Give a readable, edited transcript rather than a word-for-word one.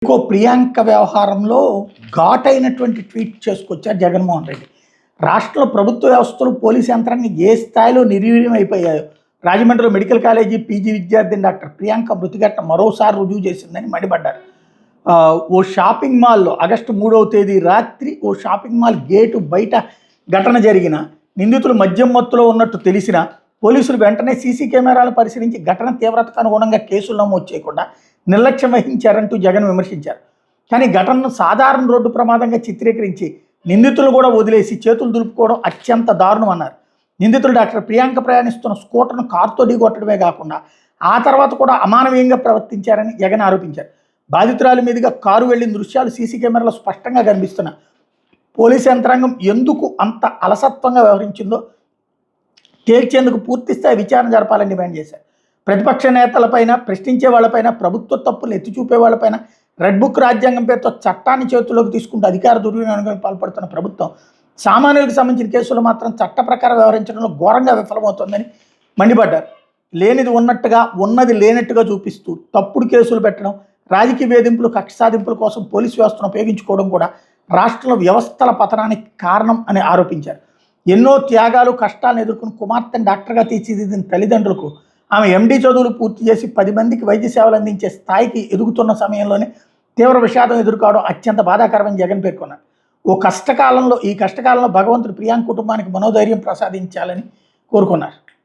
ప్రియాంక వ్యవహారంలో ఘాటైనటువంటి ట్వీట్ చేసుకొచ్చారు జగన్మోహన్ రెడ్డి. రాష్ట్రంలో ప్రభుత్వ వ్యవస్థలు పోలీసు యంత్రాంగం ఏ స్థాయిలో నిర్వీర్యం అయిపోయాయో రాజమండ్రిలో మెడికల్ కాలేజీ పీజీ విద్యార్థిని డాక్టర్ ప్రియాంక మృతిఘటన మరోసారి రుజువు చేసిందని మండిపడ్డారు. ఓ షాపింగ్ మాల్లో ఆగస్టు 3వ తేదీ రాత్రి ఓ షాపింగ్ మాల్ గేటు బయట ఘటన జరిగిన నిందితులు మద్యం మత్తులో ఉన్నట్టు తెలిసిన పోలీసులు వెంటనే సీసీ కెమెరాలు పరిశీలించి ఘటన తీవ్రతకు అనుగుణంగా కేసులు నమోదు చేయకుండా నిర్లక్ష్యం వహించారంటూ జగన్ విమర్శించారు. కానీ ఘటనను సాధారణ రోడ్డు ప్రమాదంగా చిత్రీకరించి నిందితులు కూడా వదిలేసి చేతులు దులుపుకోవడం అత్యంత దారుణం అన్నారు. నిందితులు డాక్టర్ ప్రియాంక ప్రయాణిస్తున్న స్కూటర్ను కారుతో ఢీకొట్టడమే కాకుండా ఆ తర్వాత కూడా అమానవీయంగా ప్రవర్తించారని జగన్ ఆరోపించారు. బాధితురాలి మీదుగా కారు వెళ్లిన దృశ్యాలు సీసీ కెమెరాలో స్పష్టంగా కనిపిస్తున్నాయి. పోలీసు యంత్రాంగం ఎందుకు అంత అలసత్వంగా వ్యవహరించిందో తేల్చేందుకు పూర్తిస్థాయి విచారణ జరపాలని డిమాండ్ చేశారు. ప్రతిపక్ష నేతలపైన, ప్రశ్నించే వాళ్ళపైన, ప్రభుత్వ తప్పులు ఎత్తి చూపే వాళ్ళపైన రెడ్ బుక్ రాజ్యాంగం పేరుతో చట్టాన్ని చేతుల్లోకి తీసుకుంటూ అధికార దుర్వినియోగానికి పాల్పడుతున్న ప్రభుత్వం సామాన్యులకు సంబంధించిన కేసులు మాత్రం చట్ట ప్రకారం వ్యవహరించడంలో ఘోరంగా విఫలమవుతోందని మండిపడ్డారు. లేనిది ఉన్నట్టుగా, ఉన్నది లేనట్టుగా చూపిస్తూ తప్పుడు కేసులు పెట్టడం, రాజకీయ వేధింపులు, కక్ష సాధింపుల కోసం పోలీసు వ్యవస్థను ఉపయోగించుకోవడం కూడా రాష్ట్రంలో వ్యవస్థల పతనానికి కారణం అని ఆరోపించారు. ఎన్నో త్యాగాలు, కష్టాలను ఎదుర్కొని కుమార్తెను డాక్టర్గా తీర్చిదిద్దిన తల్లిదండ్రులకు ఆమె ఎండీ చదువులు పూర్తి చేసి 10 మందికి వైద్య సేవలు అందించే స్థాయికి ఎదుగుతున్న సమయంలోనే తీవ్ర విషాదం ఎదుర్కోవడం అత్యంత బాధాకరమని జగన్ పేర్కొన్నారు. ఈ కష్టకాలంలో భగవంతుడు ప్రియాంక కుటుంబానికి మనోధైర్యం ప్రసాదించాలని కోరుకున్నారు.